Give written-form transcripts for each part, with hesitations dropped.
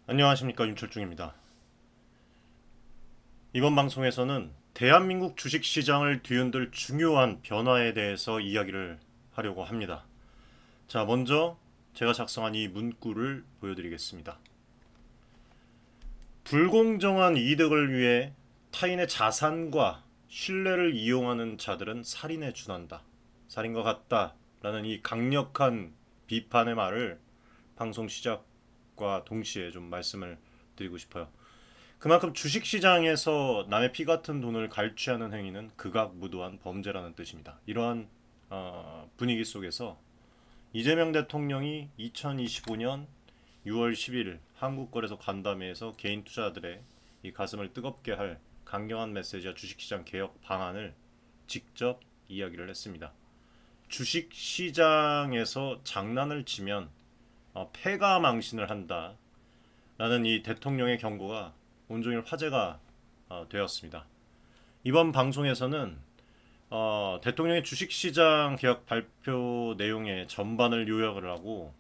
안녕하십니까, 윤철중입니다. 이번 방송에서는 대한민국 주식시장을 뒤흔들 중요한 변화에 대해서 이야기를 하려고 합니다. 자, 먼저 제가 작성한 이 문구를 보여드리겠습니다. 불공정한 이득을 위해 타인의 자산과 신뢰를 이용하는 자들은 살인에 준한다. 살인과 같다. 라는 이 강력한 비판의 말을 방송 시작과 동시에 좀 말씀을 드리고 싶어요. 그만큼 주식시장에서 남의 피 같은 돈을 갈취하는 행위는 극악무도한 범죄라는 뜻입니다. 이러한 분위기 속에서 이재명 대통령이 2025년 6월 11일 한국거래소 간담회에서 개인 투자들의 이 가슴을 뜨겁게 할 강경한 메시지와 주식시장 개혁 방안을 직접 이야기를 했습니다. 주식시장에서 장난을 치면 패가 망신을 한다라는 이 대통령의 경고가 온종일 화제가 되었습니다. 이번 방송에서는 대통령의 주식시장 개혁 발표 내용의 전반을 요약을 하고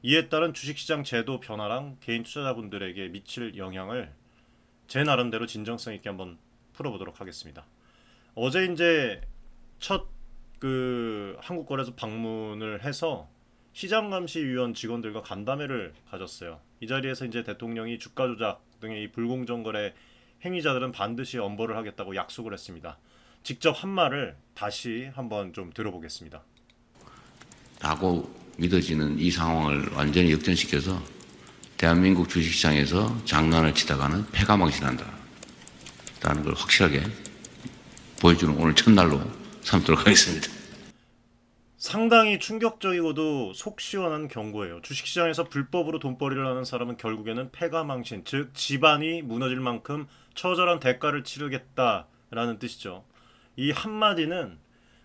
이에 따른 주식시장 제도 변화랑 개인 투자자분들에게 미칠 영향을 제 나름대로 진정성 있게 한번 풀어보도록 하겠습니다. 어제 이제 첫 한국거래소 방문을 해서 시장감시위원 직원들과 간담회를 가졌어요. 이 자리에서 이제 대통령이 주가 조작 등의 이 불공정 거래 행위자들은 반드시 엄벌을 하겠다고 약속을 했습니다. 직접 한 말을 다시 한번 좀 들어보겠습니다. 라고 믿어지는 이 상황을 완전히 역전시켜서 대한민국 주식시장에서 장난을 치다가는 패가 망신한다 라는 걸 확실하게 보여주는 오늘 첫날로 삼도록 하겠습니다. 상당히 충격적이고도 속 시원한 경고예요. 주식시장에서 불법으로 돈벌이를 하는 사람은 결국에는 패가 망신, 즉 집안이 무너질 만큼 처절한 대가를 치르겠다라는 뜻이죠. 이 한마디는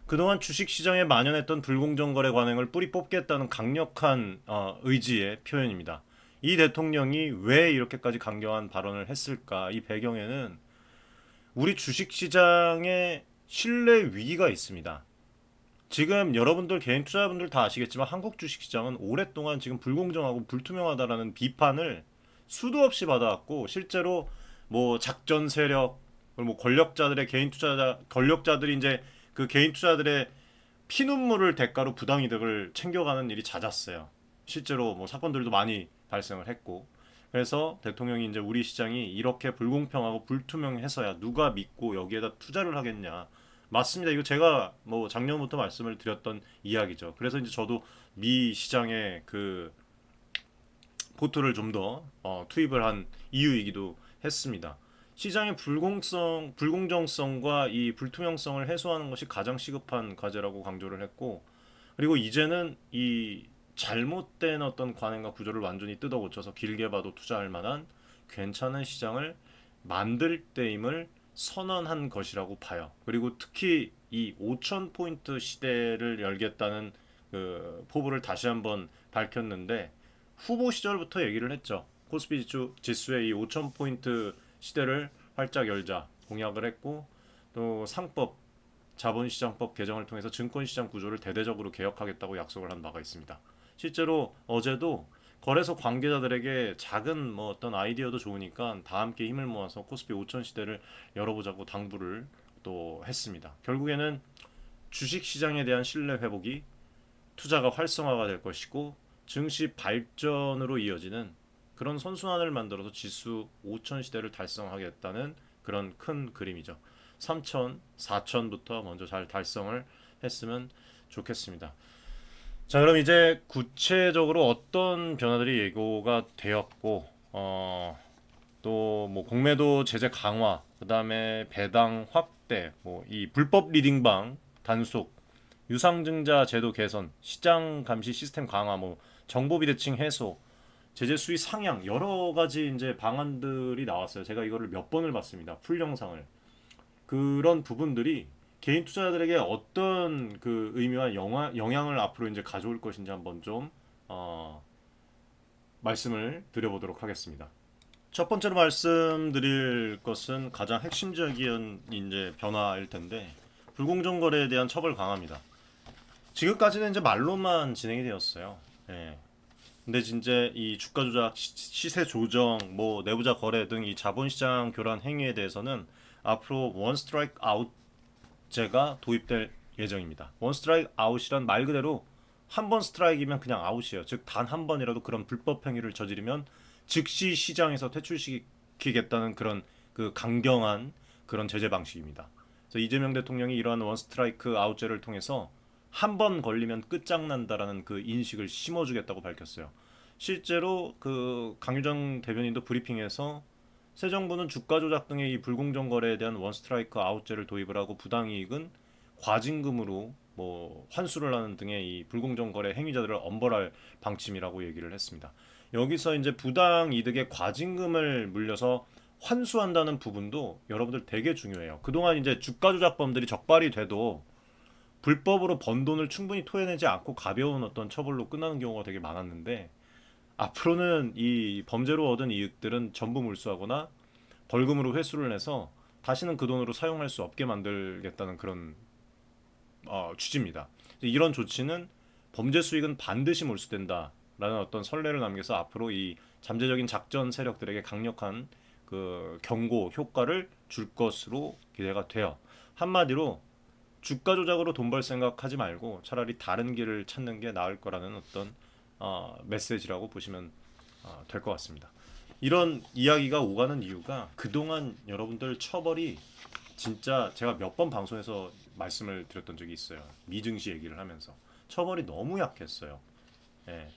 그동안 주식시장에 만연했던 불공정 거래 관행을 뿌리 뽑겠다는 강력한 의지의 표현입니다. 이 대통령이 왜 이렇게까지 강경한 발언을 했을까? 이 배경에는 우리 주식시장에 신뢰 위기가 있습니다. 지금 여러분들 개인 투자자분들 다 아시겠지만 한국 주식시장은 오랫동안 지금 불공정하고 불투명하다라는 비판을 수도 없이 받아왔고 실제로 뭐 작전 세력, 뭐 권력자들의 개인 투자자 권력자들이 이제 그 개인 투자들의 피눈물을 대가로 부당이득을 챙겨가는 일이 잦았어요. 실제로 뭐 사건들도 많이 발생을 했고 그래서 대통령이 이제 우리 시장이 이렇게 불공평하고 불투명해서야 누가 믿고 여기에다 투자를 하겠냐. 맞습니다. 이거 제가 뭐 작년부터 말씀을 드렸던 이야기죠. 그래서 이제 저도 미 시장에 그 포트를 좀 더 투입을 한 이유이기도 했습니다. 시장의 불공정성과 이 불투명성을 해소하는 것이 가장 시급한 과제라고 강조를 했고, 그리고 이제는 이 잘못된 어떤 관행과 구조를 완전히 뜯어고쳐서 길게 봐도 투자할 만한 괜찮은 시장을 만들 때임을 선언한 것이라고 봐요. 그리고 특히 이 5천 포인트 시대를 열겠다는 그 포부를 다시 한번 밝혔는데 후보 시절부터 얘기를 했죠. 코스피 지수의 이 5천 포인트 시대를 활짝 열자 공약을 했고 또 상법 자본시장법 개정을 통해서 증권시장 구조를 대대적으로 개혁하겠다고 약속을 한 바가 있습니다. 실제로 어제도 거래소 관계자들에게 작은 뭐 어떤 아이디어도 좋으니까 다 함께 힘을 모아서 코스피 5천 시대를 열어보자고 당부를 또 했습니다. 결국에는 주식시장에 대한 신뢰 회복이 투자가 활성화가 될 것이고 증시 발전으로 이어지는 그런 선순환을 만들어서 지수 5천 시대를 달성하겠다는 그런 큰 그림이죠. 3천, 4천부터 먼저 잘 달성을 했으면 좋겠습니다. 자, 그럼 이제 구체적으로 어떤 변화들이 예고가 되었고, 또 뭐 공매도 제재 강화, 그다음에 배당 확대, 뭐 이 불법 리딩방 단속, 유상증자 제도 개선, 시장 감시 시스템 강화, 뭐 정보 비대칭 해소, 제재 수위 상향 여러 가지 이제 방안들이 나왔어요. 제가 이거를 몇 번을 봤습니다. 풀 영상을. 그런 부분들이 개인 투자자들에게 어떤 그 의미와 영향을 앞으로 이제 가져올 것인지 한번 좀 말씀을 드려보도록 하겠습니다. 첫 번째로 말씀드릴 것은 가장 핵심적인 이제 변화일 텐데 불공정 거래에 대한 처벌 강화입니다. 지금까지는 이제 말로만 진행이 되었어요. 예. 근데 이제 이 주가 조작, 시세 조정, 뭐 내부자 거래 등 이 자본시장 교란 행위에 대해서는 앞으로 원 스트라이크 아웃제가 도입될 예정입니다. 원 스트라이크 아웃이란 말 그대로 한 번 스트라이크이면 그냥 아웃이에요. 즉 단 한 번이라도 그런 불법 행위를 저지르면 즉시 시장에서 퇴출시키겠다는 그런 그 강경한 그런 제재 방식입니다. 그래서 이재명 대통령이 이러한 원 스트라이크 아웃제를 통해서 한 번 걸리면 끝장난다라는 그 인식을 심어주겠다고 밝혔어요. 실제로 그 강유정 대변인도 브리핑에서 새 정부는 주가 조작 등의 이 불공정 거래에 대한 원 스트라이크 아웃제를 도입을 하고 부당이익은 과징금으로 뭐 환수를 하는 등의 이 불공정 거래 행위자들을 엄벌할 방침이라고 얘기를 했습니다. 여기서 이제 부당 이득의 과징금을 물려서 환수한다는 부분도 여러분들 되게 중요해요. 그동안 이제 주가 조작범들이 적발이 돼도 불법으로 번 돈을 충분히 토해내지 않고 가벼운 어떤 처벌로 끝나는 경우가 되게 많았는데 앞으로는 이 범죄로 얻은 이익들은 전부 몰수하거나 벌금으로 회수를 내서 다시는 그 돈으로 사용할 수 없게 만들겠다는 그런 취지입니다. 이런 조치는 범죄 수익은 반드시 몰수된다라는 어떤 선례를 남겨서 앞으로 이 잠재적인 작전 세력들에게 강력한 그 경고 효과를 줄 것으로 기대가 돼요. 한마디로 주가 조작으로 돈 벌 생각하지 말고 차라리 다른 길을 찾는 게 나을 거라는 어떤 메시지라고 보시면 될 것 같습니다. 이런 이야기가 오가는 이유가 그동안 여러분들 처벌이 진짜 제가 몇 번 방송에서 말씀을 드렸던 적이 있어요. 미증시 얘기를 하면서 처벌이 너무 약했어요. 예.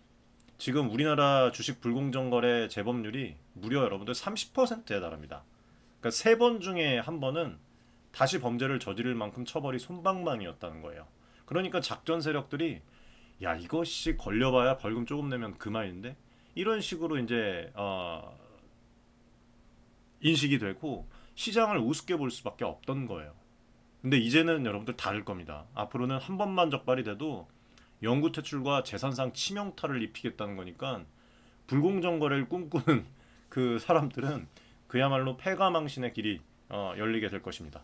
지금 우리나라 주식 불공정 거래 재범률이 무려 여러분들 30%에 달합니다. 그러니까 세 번 중에 한 번은 다시 범죄를 저지를 만큼 처벌이 솜방망이었다는 거예요. 그러니까 작전 세력들이 야 이것이 걸려봐야 벌금 조금 내면 그만인데 이런 식으로 이제 인식이 되고 시장을 우습게 볼 수밖에 없던 거예요. 근데 이제는 여러분들 다를 겁니다. 앞으로는 한 번만 적발이 돼도 영구 퇴출과 재산상 치명타를 입히겠다는 거니까 불공정 거래를 꿈꾸는 그 사람들은 그야말로 패가망신의 길이 열리게 될 것입니다.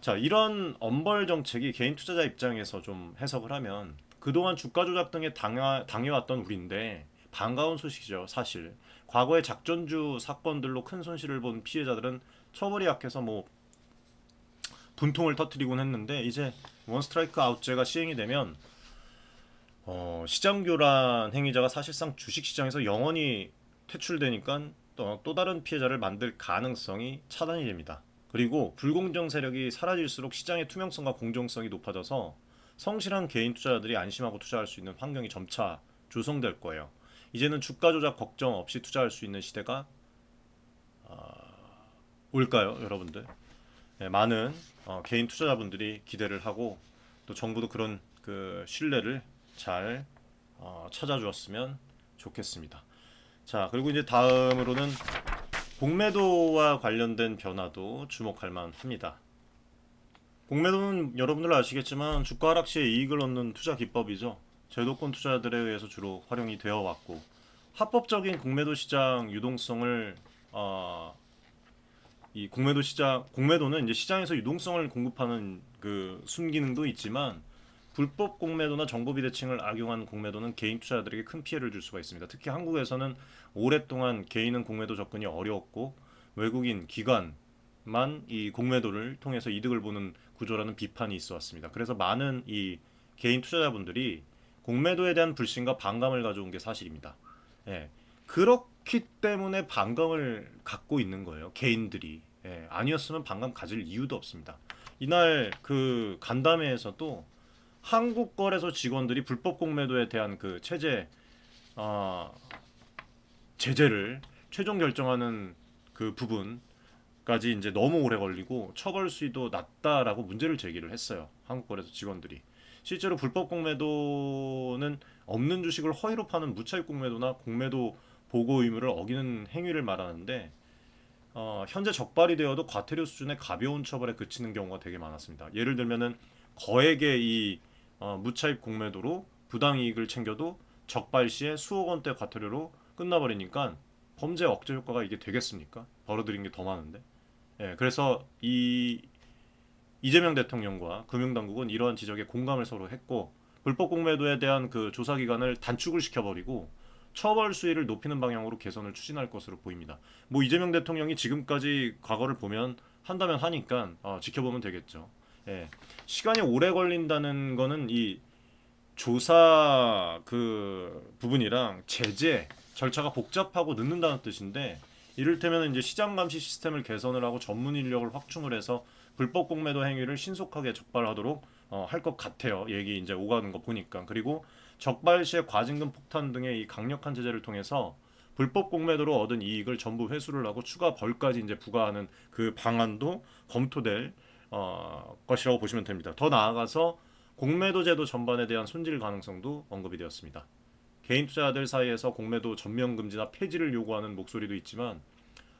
자, 이런 엄벌 정책이 개인 투자자 입장에서 좀 해석을 하면 그동안 주가 조작 등에 당해왔던 우리인데 반가운 소식이죠, 사실. 과거의 작전주 사건들로 큰 손실을 본 피해자들은 처벌이 약해서 뭐 분통을 터뜨리곤 했는데 이제 원 스트라이크 아웃제가 시행이 되면 시장 교란 행위자가 사실상 주식 시장에서 영원히 퇴출되니까 또 다른 피해자를 만들 가능성이 차단이 됩니다. 그리고 불공정 세력이 사라질수록 시장의 투명성과 공정성이 높아져서 성실한 개인 투자자들이 안심하고 투자할 수 있는 환경이 점차 조성될 거예요. 이제는 주가 조작 걱정 없이 투자할 수 있는 시대가 올까요, 여러분들? 네, 많은 개인 투자자분들이 기대를 하고 또 정부도 그런 그 신뢰를 잘 찾아주었으면 좋겠습니다. 자, 그리고 이제 다음으로는 공매도와 관련된 변화도 주목할 만합니다. 공매도는 여러분들 아시겠지만 주가 하락 시에 이익을 얻는 투자 기법이죠. 제도권 투자들에 의해서 주로 활용이 되어 왔고 합법적인 공매도 시장 유동성을 이 공매도는 이제 시장에서 유동성을 공급하는 그 순기능도 있지만 불법 공매도나 정보 비대칭을 악용한 공매도는 개인 투자자들에게 큰 피해를 줄 수가 있습니다. 특히 한국에서는 오랫동안 개인은 공매도 접근이 어려웠고 외국인 기관만 이 공매도를 통해서 이득을 보는 구조라는 비판이 있어 왔습니다. 그래서 많은 이 개인 투자자분들이 공매도에 대한 불신과 반감을 가져온 게 사실입니다. 예. 그렇기 때문에 반감을 갖고 있는 거예요. 개인들이. 예. 아니었으면 반감 가질 이유도 없습니다. 이날 그 간담회에서도 한국거래소 직원들이 불법 공매도에 대한 그 제재를 최종 결정하는 그 부분까지 이제 너무 오래 걸리고 처벌 수위도 낮다라고 문제를 제기를 했어요. 한국거래소 직원들이. 실제로 불법 공매도는 없는 주식을 허위로 파는 무차익 공매도나 공매도 보고 의무를 어기는 행위를 말하는데 현재 적발이 되어도 과태료 수준의 가벼운 처벌에 그치는 경우가 되게 많았습니다. 예를 들면은 거액의 이 무차입 공매도로 부당이익을 챙겨도 적발 시에 수억 원대 과태료로 끝나버리니까 범죄 억제 효과가 이게 되겠습니까? 벌어들인 게 더 많은데. 예, 그래서 이재명 대통령과 금융당국은 이러한 지적에 공감을 서로 했고 불법 공매도에 대한 그 조사 기간을 단축을 시켜버리고 처벌 수위를 높이는 방향으로 개선을 추진할 것으로 보입니다. 뭐 이재명 대통령이 지금까지 과거를 보면 한다면 하니까 지켜보면 되겠죠. 예. 시간이 오래 걸린다는 거는 이 조사 그 부분이랑 제재 절차가 복잡하고 늦는다는 뜻인데, 이를테면 이제 시장 감시 시스템을 개선을 하고 전문 인력을 확충을 해서 불법 공매도 행위를 신속하게 적발하도록 할 것 같아요. 얘기 이제 오가는 거 보니까. 그리고 적발 시에 과징금 폭탄 등의 이 강력한 제재를 통해서 불법 공매도로 얻은 이익을 전부 회수를 하고 추가 벌까지 이제 부과하는 그 방안도 검토될 것이라고 보시면 됩니다. 더 나아가서 공매도 제도 전반에 대한 손질 가능성도 언급이 되었습니다. 개인 투자자들 사이에서 공매도 전면 금지나 폐지를 요구하는 목소리도 있지만,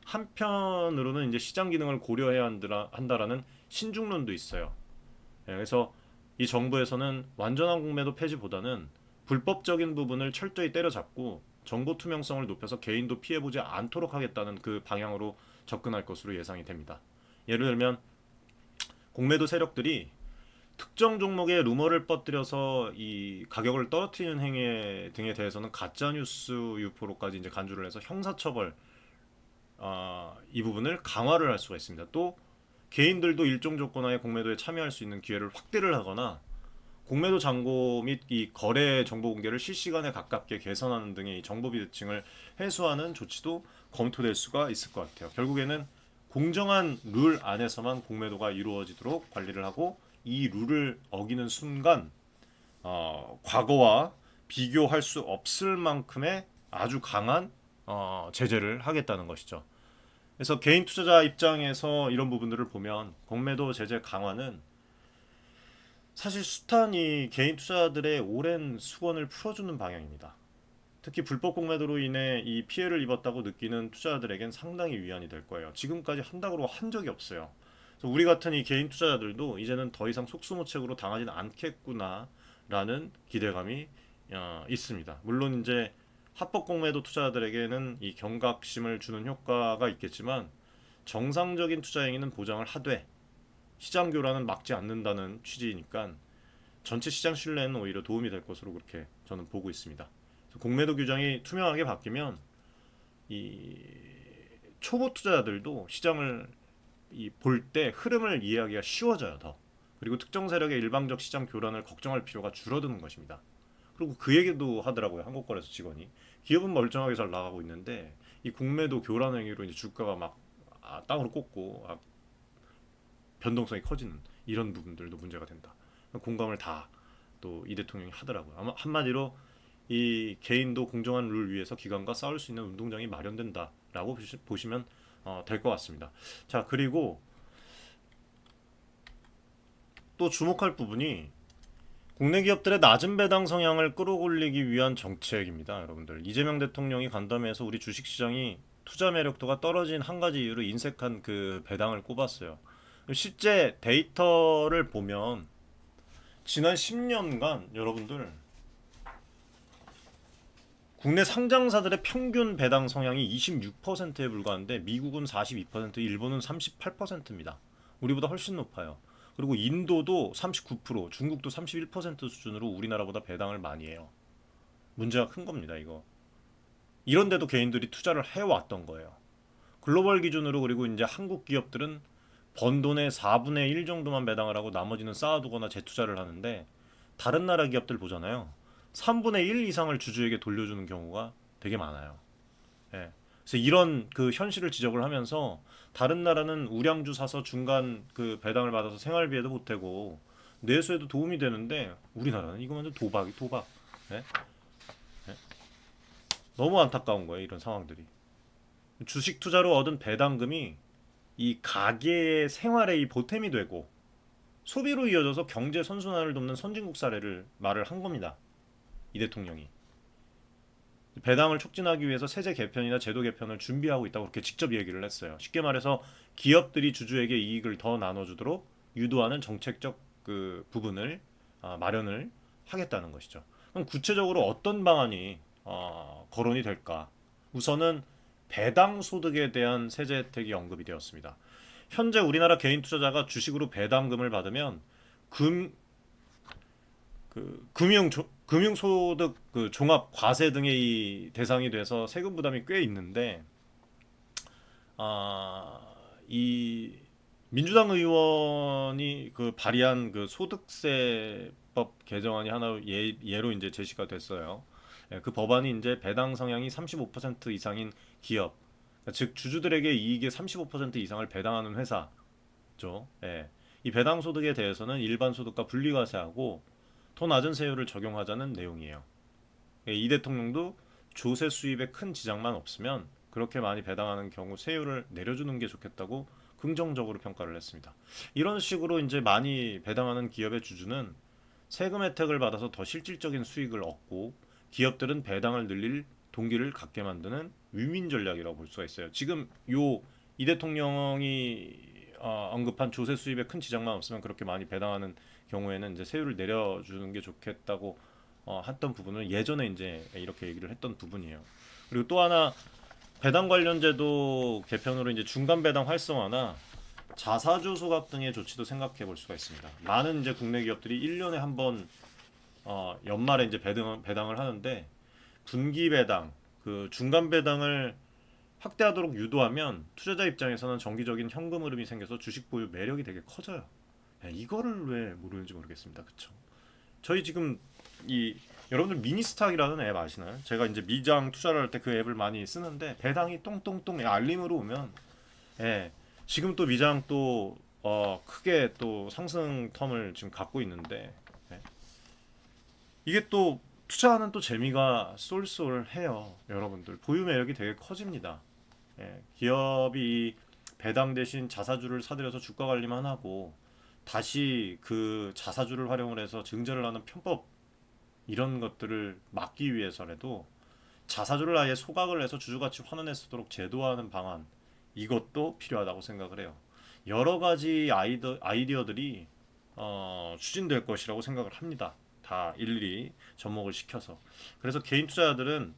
한편으로는 이제 시장 기능을 고려해야 한다라는 신중론도 있어요. 그래서 이 정부에서는 완전한 공매도 폐지보다는 불법적인 부분을 철저히 때려잡고 정보 투명성을 높여서 개인도 피해보지 않도록 하겠다는 그 방향으로 접근할 것으로 예상이 됩니다. 예를 들면 공매도 세력들이 특정 종목의 루머를 뻗들여서 이 가격을 떨어뜨리는 행위 등에 대해서는 가짜 뉴스 유포로까지 이제 간주를 해서 형사처벌 이 부분을 강화를 할 수가 있습니다. 또 개인들도 일정 조건하에 공매도에 참여할 수 있는 기회를 확대를 하거나 공매도 잔고 및 이 거래 정보 공개를 실시간에 가깝게 개선하는 등의 정보 비대칭을 해소하는 조치도 검토될 수가 있을 것 같아요. 결국에는 공정한 룰 안에서만 공매도가 이루어지도록 관리를 하고, 이 룰을 어기는 순간 과거와 비교할 수 없을 만큼의 아주 강한 제재를 하겠다는 것이죠. 그래서 개인 투자자 입장에서 이런 부분들을 보면 공매도 제재 강화는 사실 숱한 개인 투자자들의 오랜 수건을 풀어주는 방향입니다. 특히 불법 공매도로 인해 이 피해를 입었다고 느끼는 투자자들에겐 상당히 위안이 될 거예요. 지금까지 한다고 한 적이 없어요. 그래서 우리 같은 이 개인 투자자들도 이제는 더 이상 속수무책으로 당하지는 않겠구나라는 기대감이 있습니다. 물론 이제 합법 공매도 투자자들에게는 이 경각심을 주는 효과가 있겠지만, 정상적인 투자 행위는 보장을 하되 시장 교란은 막지 않는다는 취지이니까 전체 시장 신뢰에는 오히려 도움이 될 것으로 그렇게 저는 보고 있습니다. 공매도 규정이 투명하게 바뀌면 이 초보 투자자들도 시장을 볼 때 흐름을 이해하기가 쉬워져요. 더. 그리고 특정 세력의 일방적 시장 교란을 걱정할 필요가 줄어드는 것입니다. 그리고 그 얘기도 하더라고요. 한국거래소 직원이. 기업은 멀쩡하게 잘 나가고 있는데 이 공매도 교란 행위로 이제 주가가 막 땅으로 꽂고 변동성이 커지는 이런 부분들도 문제가 된다. 공감을 다 또 이 대통령이 하더라고요. 아마 한마디로 이 개인도 공정한 룰 위에서 기관과 싸울 수 있는 운동장이 마련된다라고 보시면 될 것 같습니다. 자, 그리고 또 주목할 부분이 국내 기업들의 낮은 배당 성향을 끌어올리기 위한 정책입니다. 여러분들, 이재명 대통령이 간담회에서 우리 주식시장이 투자 매력도가 떨어진 한 가지 이유로 인색한 그 배당을 꼽았어요. 실제 데이터를 보면 지난 10년간 여러분들 국내 상장사들의 평균 배당 성향이 26%에 불과한데 미국은 42%, 일본은 38%입니다. 우리보다 훨씬 높아요. 그리고 인도도 39%, 중국도 31% 수준으로 우리나라보다 배당을 많이 해요. 문제가 큰 겁니다, 이거. 이런데도 개인들이 투자를 해왔던 거예요. 글로벌 기준으로. 그리고 이제 한국 기업들은 번 돈의 4분의 1 정도만 배당을 하고 나머지는 쌓아두거나 재투자를 하는데, 다른 나라 기업들 보잖아요. 3분의 1 이상을 주주에게 돌려주는 경우가 되게 많아요. 예. 그래서 이런 그 현실을 지적을 하면서 다른 나라는 우량주 사서 중간 그 배당을 받아서 생활비에도 보태고 내수에도 도움이 되는데 우리나라는 이거 완전 도박이 도박. 예? 예? 너무 안타까운 거예요, 이런 상황들이. 주식 투자로 얻은 배당금이 이 가계의 생활에 이 보탬이 되고 소비로 이어져서 경제 선순환을 돕는 선진국 사례를 말을 한 겁니다. 이 대통령이. 배당을 촉진하기 위해서 세제 개편이나 제도 개편을 준비하고 있다고 그렇게 직접 얘기를 했어요. 쉽게 말해서 기업들이 주주에게 이익을 더 나눠주도록 유도하는 정책적 그 부분을 마련을 하겠다는 것이죠. 그럼 구체적으로 어떤 방안이 거론이 될까? 우선은 배당 소득에 대한 세제 혜택이 언급이 되었습니다. 현재 우리나라 개인 투자자가 주식으로 배당금을 받으면 그 금융소득 그 종합 과세 등의 이 대상이 돼서 세금 부담이 꽤 있는데 이 민주당 의원이 그 발의한 그 소득세법 개정안이 하나 예로 이제 제시가 됐어요. 예, 그 법안이 이제 배당 성향이 35% 이상인 기업, 즉 주주들에게 이익의 35% 이상을 배당하는 회사죠. 예. 이 배당 소득에 대해서는 일반 소득과 분리과세하고 더 낮은 세율을 적용하자는 내용이에요. 예, 이 대통령도 조세 수입에 큰 지장만 없으면 그렇게 많이 배당하는 경우 세율을 내려주는 게 좋겠다고 긍정적으로 평가를 했습니다. 이런 식으로 이제 많이 배당하는 기업의 주주는 세금 혜택을 받아서 더 실질적인 수익을 얻고 기업들은 배당을 늘릴 동기를 갖게 만드는 위민 전략이라고 볼 수가 있어요. 지금 이 대통령이 언급한 조세 수입에 큰 지장만 없으면 그렇게 많이 배당하는 경우에는 이제 세율을 내려주는 게 좋겠다고 했던 부분을 예전에 이제 이렇게 얘기를 했던 부분이에요. 그리고 또 하나 배당 관련 제도 개편으로 이제 중간 배당 활성화나 자사주 소각 등의 조치도 생각해 볼 수가 있습니다. 많은 이제 국내 기업들이 1년에 한 번 연말에 이제 배당을 하는데 분기 배당, 그 중간 배당을 확대하도록 유도하면 투자자 입장에서는 정기적인 현금 흐름이 생겨서 주식 보유 매력이 되게 커져요. 야, 이거를 왜 모르는지 모르겠습니다. 그쵸? 저희 지금 이 여러분들 미니스탁이라는 앱 아시나요? 제가 이제 미장 투자를 할 때 그 앱을 많이 쓰는데 배당이 똥똥똥 알림으로 오면 예, 지금 또 미장 또 크게 또 상승 텀을 지금 갖고 있는데 예, 이게 또 투자하는 또 재미가 쏠쏠해요. 여러분들 보유 매력이 되게 커집니다. 예, 기업이 배당 대신 자사주를 사들여서 주가 관리만 하고 다시 그 자사주를 활용을 해서 증자를 하는 편법 이런 것들을 막기 위해서라도 자사주를 아예 소각을 해서 주주가치 환원할 수 있도록 제도화하는 방안 이것도 필요하다고 생각을 해요. 여러 가지 아이디어들이 추진될 것이라고 생각을 합니다. 다 일일이 접목을 시켜서. 그래서 개인 투자자들은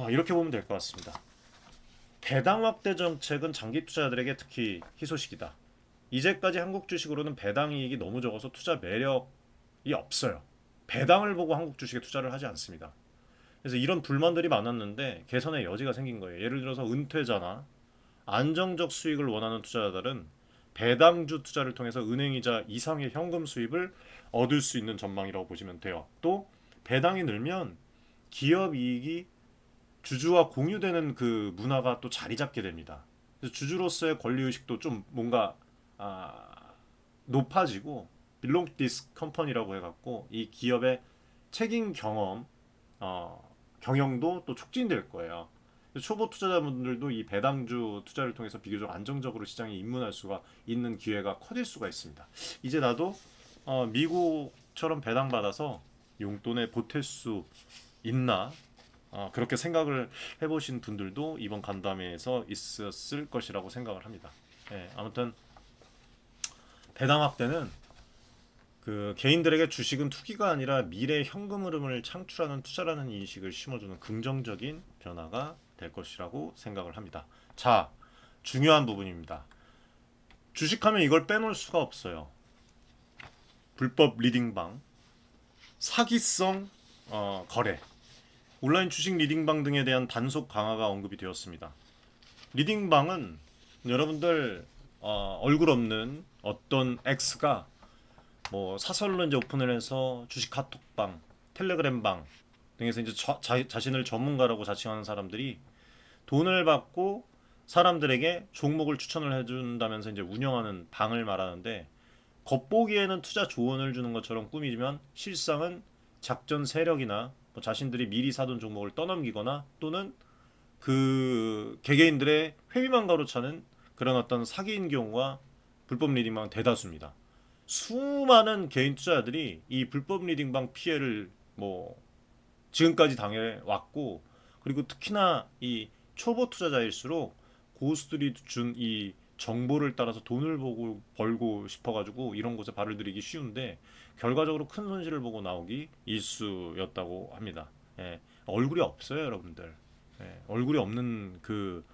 이렇게 보면 될 것 같습니다. 배당 확대 정책은 장기 투자자들에게 특히 희소식이다. 이제까지 한국 주식으로는 배당 이익이 너무 적어서 투자 매력이 없어요. 배당을 보고 한국 주식에 투자를 하지 않습니다. 그래서 이런 불만들이 많았는데 개선의 여지가 생긴 거예요. 예를 들어서 은퇴자나 안정적 수익을 원하는 투자자들은 배당주 투자를 통해서 은행이자 이상의 현금 수입을 얻을 수 있는 전망이라고 보시면 돼요. 또 배당이 늘면 기업 이익이 주주와 공유되는 그 문화가 또 자리 잡게 됩니다. 그래서 주주로서의 권리 의식도 좀 뭔가 높아지고 belong to this company라고 해갖고 이 기업의 책임 경영도 또 촉진될 거예요. 초보 투자자분들도 이 배당주 투자를 통해서 비교적 안정적으로 시장에 입문할 수가 있는 기회가 커질 수가 있습니다. 이제 나도 미국처럼 배당 받아서 용돈에 보탤 수 있나 그렇게 생각을 해보신 분들도 이번 간담회에서 있었을 것이라고 생각을 합니다. 예, 아무튼 배당 확대는 그 개인들에게 주식은 투기가 아니라 미래 현금 흐름을 창출하는 투자라는 인식을 심어주는 긍정적인 변화가 될 것이라고 생각을 합니다. 자, 중요한 부분입니다. 주식하면 이걸 빼놓을 수가 없어요. 불법 리딩방, 사기성 거래, 온라인 주식 리딩방 등에 대한 단속 강화가 언급이 되었습니다. 리딩방은 여러분들 얼굴 없는 어떤 X가 뭐 사설로 이제 오픈을 해서 주식 카톡방, 텔레그램방 등에서 이제 자신을 전문가라고 자칭하는 사람들이 돈을 받고 사람들에게 종목을 추천을 해준다면서 이제 운영하는 방을 말하는데 겉보기에는 투자 조언을 주는 것처럼 꾸미지만 실상은 작전 세력이나 뭐 자신들이 미리 사둔 종목을 떠넘기거나 또는 그 개개인들의 회비만 가로차는 그런 어떤 사기인 경우가 불법 리딩방 대다수입니다. 수많은 개인 투자자들이 이 불법 리딩방 피해를 뭐 지금까지 당해 왔고 그리고 특히나 이 초보 투자자일수록 고수들이 준 이 정보를 따라서 돈을 벌고 싶어가지고 이런 곳에 발을 들이기 쉬운데 결과적으로 큰 손실을 보고 나오기 일쑤였다고 합니다. 예, 얼굴이 없어요, 여러분들. 예, 얼굴이 없는 그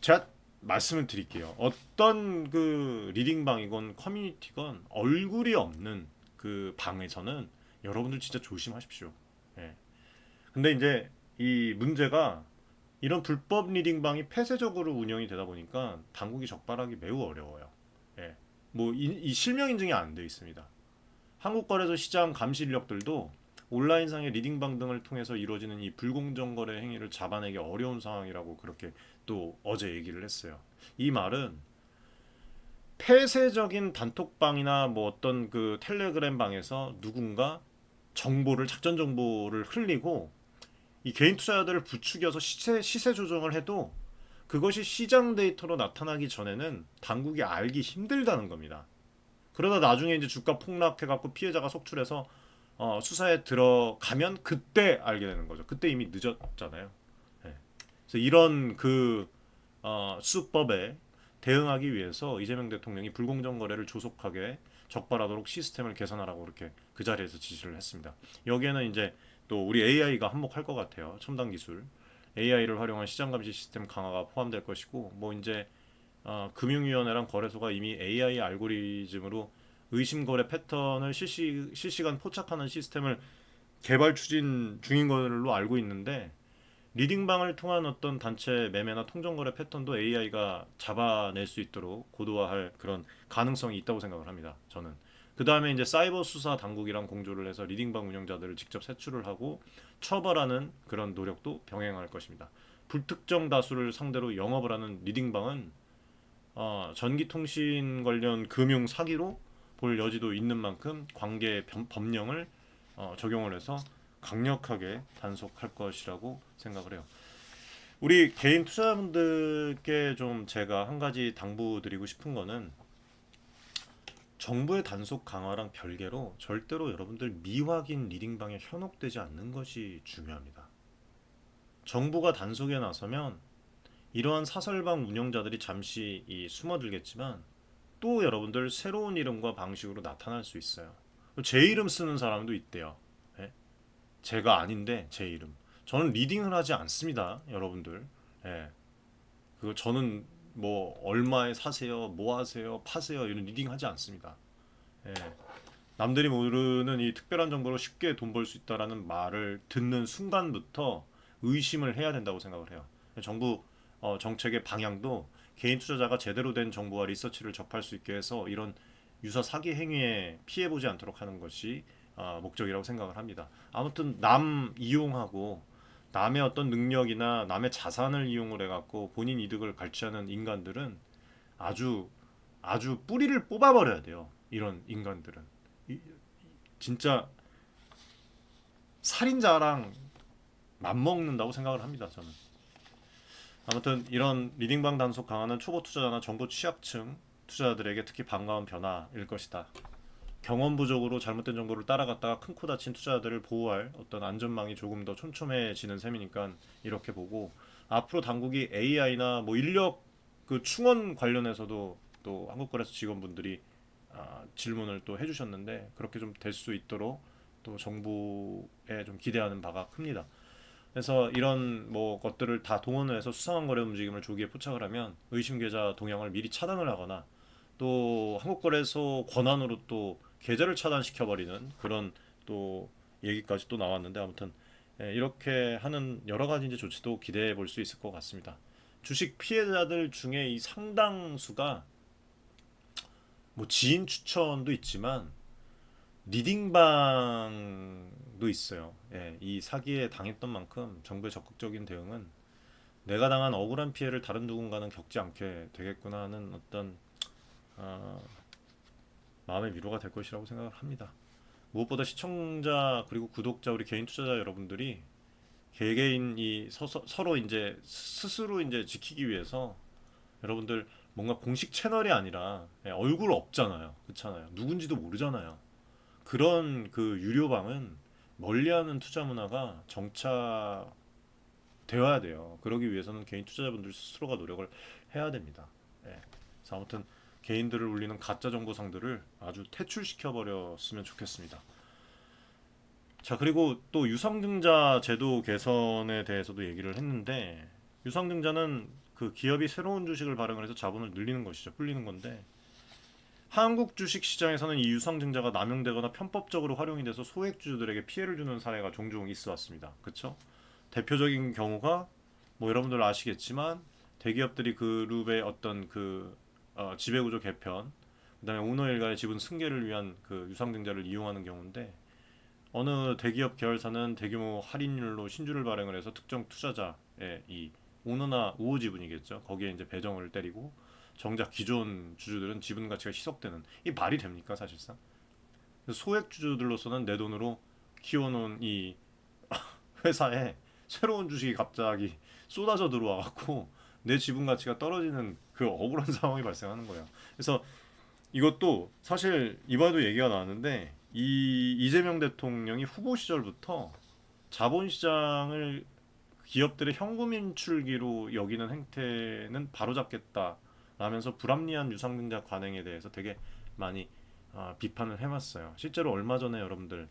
제가 말씀을 드릴게요. 어떤 그 리딩방이건 커뮤니티건 얼굴이 없는 그 방에서는 여러분들 진짜 조심하십시오. 예. 근데 이제 이 문제가 이런 불법 리딩방이 폐쇄적으로 운영이 되다 보니까 당국이 적발하기 매우 어려워요. 예. 뭐 이 실명 인증이 안 돼 있습니다. 한국거래소 시장 감시 인력들도 온라인상의 리딩방 등을 통해서 이루어지는 이 불공정 거래 행위를 잡아내기 어려운 상황이라고 그렇게 또 어제 얘기를 했어요. 이 말은 폐쇄적인 단톡방이나 뭐 어떤 그 텔레그램 방에서 누군가 정보를 작전 정보를 흘리고 이 개인 투자자들을 부추겨서 시세 조정을 해도 그것이 시장 데이터로 나타나기 전에는 당국이 알기 힘들다는 겁니다. 그러다 나중에 이제 주가 폭락해갖고 피해자가 속출해서 수사에 들어가면 그때 알게 되는 거죠. 그때 이미 늦었잖아요. 네. 그래서 이런 그 수법에 대응하기 위해서 이재명 대통령이 불공정 거래를 조속하게 적발하도록 시스템을 개선하라고 이렇게 그 자리에서 지시를 했습니다. 여기에는 이제 또 우리 AI가 한몫할 것 같아요. 첨단 기술 AI를 활용한 시장 감시 시스템 강화가 포함될 것이고 뭐 이제 금융위원회랑 거래소가 이미 AI 알고리즘으로 의심 거래 패턴을 실시간 포착하는 시스템을 개발 추진 중인 걸로 알고 있는데 리딩방을 통한 어떤 단체 매매나 통정거래 패턴도 AI가 잡아낼 수 있도록 고도화할 그런 가능성이 있다고 생각을 합니다. 저는. 그 다음에 이제 사이버 수사 당국이랑 공조를 해서 리딩방 운영자들을 직접 색출을 하고 처벌하는 그런 노력도 병행할 것입니다. 불특정 다수를 상대로 영업을 하는 리딩방은 전기통신 관련 금융 사기로 볼 여지도 있는 만큼 관계 법령을 적용을 해서 강력하게 단속할 것이라고 생각을 해요. 우리 개인 투자자분들께 좀 제가 한 가지 당부드리고 싶은 거는 정부의 단속 강화랑 별개로 절대로 여러분들 미확인 리딩방에 현혹되지 않는 것이 중요합니다. 정부가 단속에 나서면 이러한 사설방 운영자들이 잠시 숨어들겠지만 또 여러분들 새로운 이름과 방식으로 나타날 수 있어요. 제 이름 쓰는 사람도 있대요. 예? 제가 아닌데 제 이름. 저는 리딩을 하지 않습니다, 여러분들. 예. 그거 저는 뭐 얼마에 사세요, 뭐 하세요, 파세요 이런 리딩 하지 않습니다. 예. 남들이 모르는 이 특별한 정보로 쉽게 돈 벌 수 있다라는 말을 듣는 순간부터 의심을 해야 된다고 생각을 해요. 정부 정책의 방향도 개인 투자자가 제대로 된 정보와 리서치를 접할 수 있게 해서 이런 유사 사기 행위에 피해 보지 않도록 하는 것이 목적이라고 생각을 합니다. 아무튼 남 이용하고 남의 어떤 능력이나 남의 자산을 이용을 해갖고 본인 이득을 갈취하는 인간들은 아주 아주 뿌리를 뽑아버려야 돼요. 이런 인간들은 진짜 살인자랑 맞먹는다고 생각을 합니다. 저는. 아무튼 이런 리딩방 단속 강화는 초보 투자자나 정보 취약층 투자자들에게 특히 반가운 변화일 것이다. 경험 부족으로 잘못된 정보를 따라갔다가 큰 코 다친 투자자들을 보호할 어떤 안전망이 조금 더 촘촘해지는 셈이니까 이렇게 보고 앞으로 당국이 AI나 뭐 인력 그 충원 관련해서도 또 한국거래소 직원분들이 질문을 또 해주셨는데 그렇게 좀 될 수 있도록 또 정부에 좀 기대하는 바가 큽니다. 그래서 이런 뭐 것들을 다 동원을 해서 수상한 거래 움직임을 조기에 포착을 하면 의심 계좌 동향을 미리 차단을 하거나 또 한국거래소 권한으로 또 계좌를 차단시켜 버리는 그런 또 얘기까지 또 나왔는데 아무튼 이렇게 하는 여러 가지 이제 조치도 기대해 볼 수 있을 것 같습니다. 주식 피해자들 중에 이 상당수가 뭐 지인 추천도 있지만 리딩방도 있어요. 예, 이 사기에 당했던 만큼 정부의 적극적인 대응은 내가 당한 억울한 피해를 다른 누군가는 겪지 않게 되겠구나 하는 어떤 마음의 위로가 될 것이라고 생각을 합니다. 무엇보다 시청자 그리고 구독자 우리 개인 투자자 여러분들이 개개인 서로 이제 스스로 이제 지키기 위해서 여러분들 뭔가 공식 채널이 아니라 얼굴 없잖아요. 그렇잖아요. 누군지도 모르잖아요. 그런 그 유료방은 멀리하는 투자 문화가 정착되어야 돼요. 그러기 위해서는 개인 투자자분들 스스로가 노력을 해야 됩니다. 예. 그래서 아무튼 개인들을 울리는 가짜 정보상들을 아주 퇴출시켜 버렸으면 좋겠습니다. 자, 그리고 또 유상증자 제도 개선에 대해서도 얘기를 했는데 유상증자는 그 기업이 새로운 주식을 발행을 해서 자본을 늘리는 것이죠. 불리는 건데 한국 주식 시장에서는 이 유상증자가 남용되거나 편법적으로 활용이 돼서 소액주주들에게 피해를 주는 사례가 종종 있어 왔습니다. 그렇죠? 대표적인 경우가 뭐 여러분들 아시겠지만 대기업들이 그룹의 어떤 그 지배구조 개편, 그다음에 오너 일가의 지분 승계를 위한 그 유상증자를 이용하는 경우인데 어느 대기업 계열사는 대규모 할인율로 신주를 발행을 해서 특정 투자자의 이 오너나 우호 지분이겠죠. 거기에 이제 배정을 때리고 정작 기존 주주들은 지분 가치가 희석되는 이 말이 됩니까 사실상? 소액 주주들로서는 내 돈으로 키워놓은 이 회사에 새로운 주식이 갑자기 쏟아져 들어와 갖고 내 지분 가치가 떨어지는 그 억울한 상황이 발생하는 거예요. 그래서 이것도 사실 이번에도 얘기가 나왔는데 이 이재명 대통령이 후보 시절부터 자본시장을 기업들의 현금 인출기로 여기는 행태는 바로잡겠다라면서 불합리한 유상증자 관행에 대해서 되게 많이 비판을 해왔어요. 실제로 얼마 전에 여러분들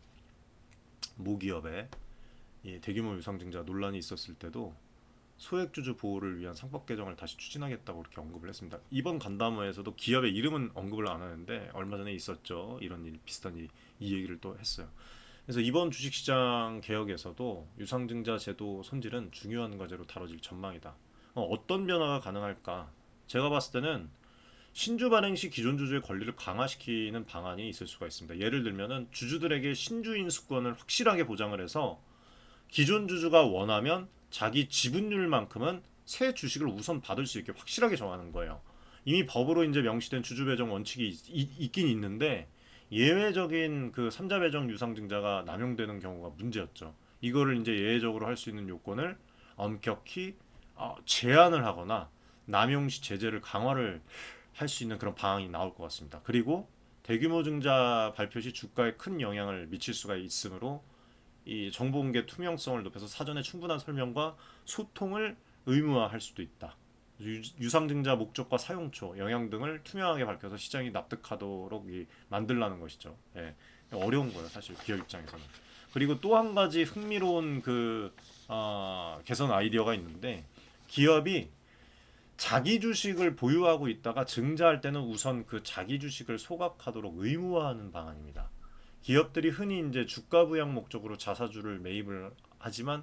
모기업에 이 대규모 유상증자 논란이 있었을 때도 소액주주 보호를 위한 상법 개정을 다시 추진하겠다고 그렇게 언급을 했습니다. 이번 간담회에서도 기업의 이름은 언급을 안 하는데 얼마 전에 있었죠. 이런 일, 비슷한 일, 이 얘기를 또 했어요. 그래서 이번 주식시장 개혁에서도 유상증자 제도 손질은 중요한 과제로 다뤄질 전망이다. 어떤 변화가 가능할까? 제가 봤을 때는 신주 발행 시 기존 주주의 권리를 강화시키는 방안이 있을 수가 있습니다. 예를 들면은 주주들에게 신주 인수권을 확실하게 보장을 해서 기존 주주가 원하면 자기 지분율만큼은 새 주식을 우선 받을 수 있게 확실하게 정하는 거예요. 이미 법으로 이제 명시된 주주 배정 원칙이 있긴 있는데 예외적인 그 삼자 배정 유상증자가 남용되는 경우가 문제였죠. 이거를 이제 예외적으로 할 수 있는 요건을 엄격히 제한을 하거나 남용 시 제재를 강화를 할 수 있는 그런 방안이 나올 것 같습니다. 그리고 대규모 증자 발표 시 주가에 큰 영향을 미칠 수가 있으므로 이 정보 공개 투명성을 높여서 사전에 충분한 설명과 소통을 의무화할 수도 있다. 유상증자 목적과 사용처, 영향 등을 투명하게 밝혀서 시장이 납득하도록 만들라는 것이죠. 예. 어려운 거예요, 사실 기업 입장에서는. 그리고 또 한 가지 흥미로운 개선 아이디어가 있는데 기업이 자기 주식을 보유하고 있다가 증자할 때는 우선 그 자기 주식을 소각하도록 의무화하는 방안입니다. 기업들이 흔히 이제 주가 부양 목적으로 자사주를 매입을 하지만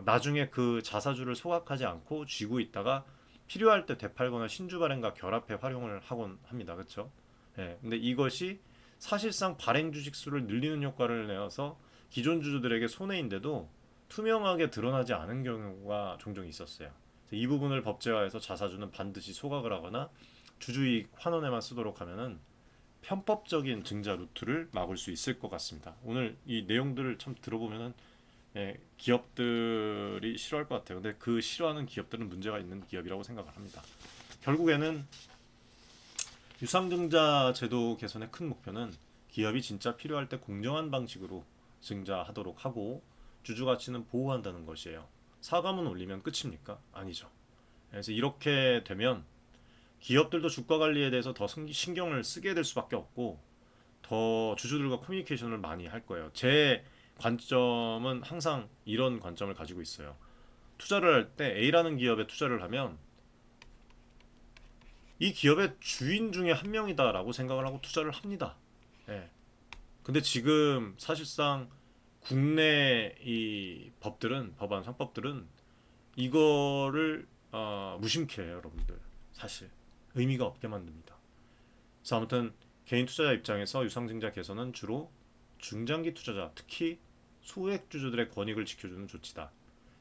나중에 그 자사주를 소각하지 않고 쥐고 있다가 필요할 때 되팔거나 신주 발행과 결합해 활용을 하곤 합니다. 그렇죠? 예. 근데 이것이 사실상 발행 주식 수를 늘리는 효과를 내어서 기존 주주들에게 손해인데도 투명하게 드러나지 않은 경우가 종종 있었어요. 이 부분을 법제화해서 자사주는 반드시 소각을 하거나 주주이익 환원에만 쓰도록 하면은 편법적인 증자 루트를 막을 수 있을 것 같습니다. 오늘 이 내용들을 참 들어보면은 기업들이 싫어할 것 같아요. 근데 그 싫어하는 기업들은 문제가 있는 기업이라고 생각을 합니다. 결국에는 유상증자 제도 개선의 큰 목표는 기업이 진짜 필요할 때 공정한 방식으로 증자하도록 하고 주주 가치는 보호한다는 것이에요. 사과문 올리면 끝입니까? 아니죠. 그래서 이렇게 되면 기업들도 주가 관리에 대해서 더 신경을 쓰게 될 수밖에 없고 더 주주들과 커뮤니케이션을 많이 할 거예요. 제 관점은 항상 이런 관점을 가지고 있어요. 투자를 할 때 A라는 기업에 투자를 하면 이 기업의 주인 중에 한 명이다라고 생각을 하고 투자를 합니다. 예. 근데 지금 사실상 국내 이 법들은 법안 상법들은 이거를 무심케 해요, 여러분들. 사실 의미가 없게 만듭니다. 그래서 아무튼 개인 투자자 입장에서 유상증자 개선은 주로 중장기 투자자, 특히 소액 주주들의 권익을 지켜주는 조치다.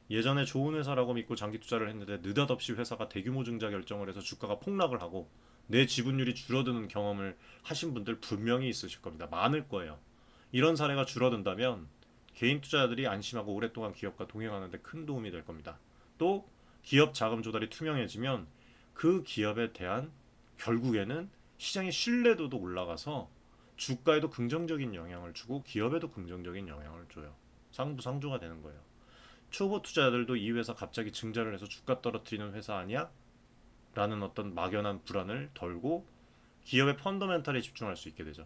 예전에 좋은 회사라고 믿고 장기 투자를 했는데 느닷없이 회사가 대규모 증자 결정을 해서 주가가 폭락을 하고 내 지분율이 줄어드는 경험을 하신 분들 분명히 있으실 겁니다. 많을 거예요. 이런 사례가 줄어든다면 개인 투자자들이 안심하고 오랫동안 기업과 동행하는 데 큰 도움이 될 겁니다. 또 기업 자금 조달이 투명해지면 그 기업에 대한 결국에는 시장의 신뢰도도 올라가서 주가에도 긍정적인 영향을 주고 기업에도 긍정적인 영향을 줘요. 상부상조가 되는 거예요. 초보 투자자들도 이 회사 갑자기 증자를 해서 주가 떨어뜨리는 회사 아니야? 라는 어떤 막연한 불안을 덜고 기업의 펀더멘탈에 집중할 수 있게 되죠.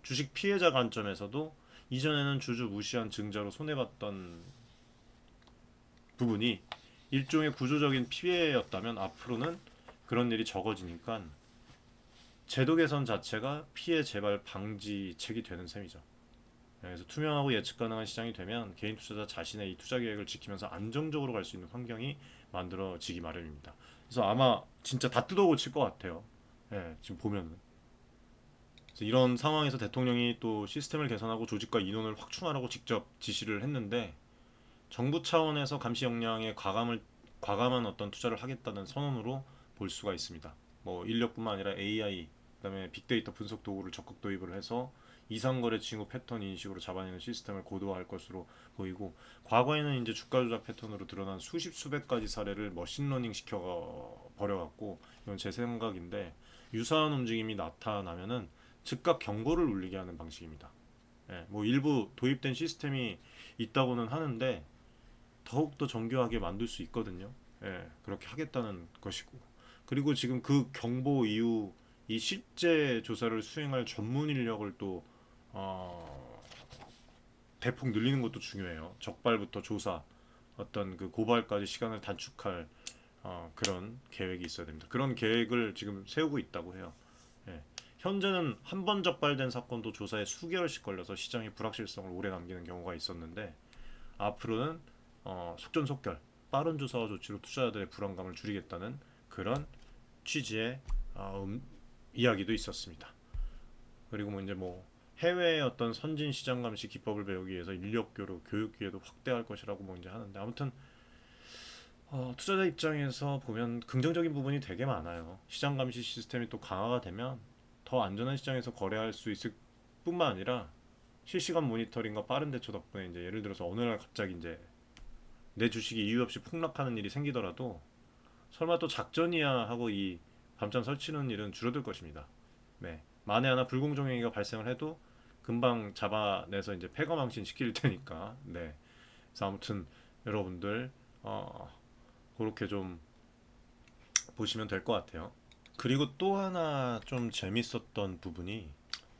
주식 피해자 관점에서도 이전에는 주주 무시한 증자로 손해봤던 부분이 일종의 구조적인 피해였다면 앞으로는 그런 일이 적어지니까 제도 개선 자체가 피해 재발 방지책이 되는 셈이죠. 그래서 투명하고 예측 가능한 시장이 되면 개인 투자자 자신의 이 투자 계획을 지키면서 안정적으로 갈 수 있는 환경이 만들어지기 마련입니다. 그래서 아마 진짜 다 뜯어 고칠 것 같아요. 예, 지금 보면은. 그래서 이런 상황에서 대통령이 또 시스템을 개선하고 조직과 인원을 확충하라고 직접 지시를 했는데 정부 차원에서 감시 역량에 과감한 어떤 투자를 하겠다는 선언으로 볼 수가 있습니다. 뭐 인력뿐만 아니라 AI, 그다음에 빅데이터 분석 도구를 적극 도입을 해서 이상거래 징후 패턴 인식으로 잡아내는 시스템을 고도화할 것으로 보이고 과거에는 이제 주가 조작 패턴으로 드러난 수십 수백 가지 사례를 머신러닝 시켜 버려갖고 이건 제 생각인데 유사한 움직임이 나타나면은 즉각 경고를 울리게 하는 방식입니다. 예, 뭐 일부 도입된 시스템이 있다고는 하는데 더욱더 정교하게 만들 수 있거든요. 예, 그렇게 하겠다는 것이고. 그리고 지금 그 경보 이후 이 실제 조사를 수행할 전문 인력을 또 어, 대폭 늘리는 것도 중요해요. 적발부터 조사, 어떤 그 고발까지 시간을 단축할 그런 계획이 있어야 됩니다. 그런 계획을 지금 세우고 있다고 해요. 예. 현재는 한 번 적발된 사건도 조사에 수개월씩 걸려서 시장의 불확실성을 오래 남기는 경우가 있었는데 앞으로는 속전속결, 빠른 조사와 조치로 투자자들의 불안감을 줄이겠다는 그런 취지의 이야기도 있었습니다. 그리고 뭐 이제 뭐 해외의 어떤 선진 시장 감시 기법을 배우기 위해서 인력 교류, 교육 기회도 확대할 것이라고 뭐 이제 하는데 아무튼 투자자 입장에서 보면 긍정적인 부분이 되게 많아요. 시장 감시 시스템이 또 강화가 되면 더 안전한 시장에서 거래할 수 있을 뿐만 아니라 실시간 모니터링과 빠른 대처 덕분에 이제 예를 들어서 어느 날 갑자기 이제 내 주식이 이유 없이 폭락하는 일이 생기더라도 설마 또 작전이야 하고 이 밤잠 설치는 일은 줄어들 것입니다. 네. 만에 하나 불공정 행위가 발생을 해도 금방 잡아내서 이제 폐가망신 시킬 테니까. 네. 그래서 아무튼 여러분들 그렇게 좀 보시면 될 것 같아요. 그리고 또 하나 좀 재밌었던 부분이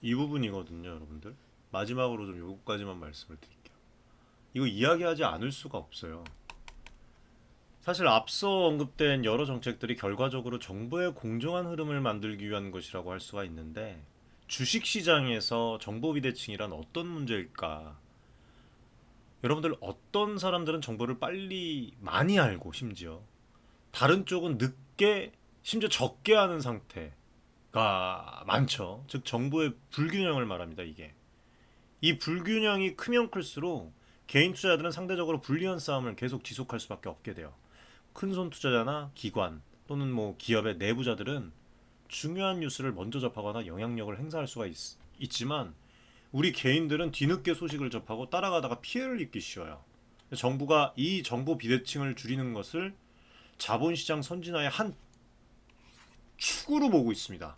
이 부분이거든요, 여러분들. 마지막으로 좀 요거까지만 말씀을 드릴게요. 이거 이야기하지 않을 수가 없어요. 사실 앞서 언급된 여러 정책들이 결과적으로 정보의 공정한 흐름을 만들기 위한 것이라고 할 수가 있는데 주식시장에서 정보 비대칭이란 어떤 문제일까? 여러분들 어떤 사람들은 정보를 빨리 많이 알고 심지어 다른 쪽은 늦게 심지어 적게 아는 상태가 많죠. 즉 정보의 불균형을 말합니다. 이게 이 불균형이 크면 클수록 개인 투자자들은 상대적으로 불리한 싸움을 계속 지속할 수밖에 없게 돼요. 큰손 투자자나 기관 또는 뭐 기업의 내부자들은 중요한 뉴스를 먼저 접하거나 영향력을 행사할 수가 있지만 우리 개인들은 뒤늦게 소식을 접하고 따라가다가 피해를 입기 쉬워요. 정부가 이 정보 비대칭을 줄이는 것을 자본시장 선진화의 한 축으로 보고 있습니다.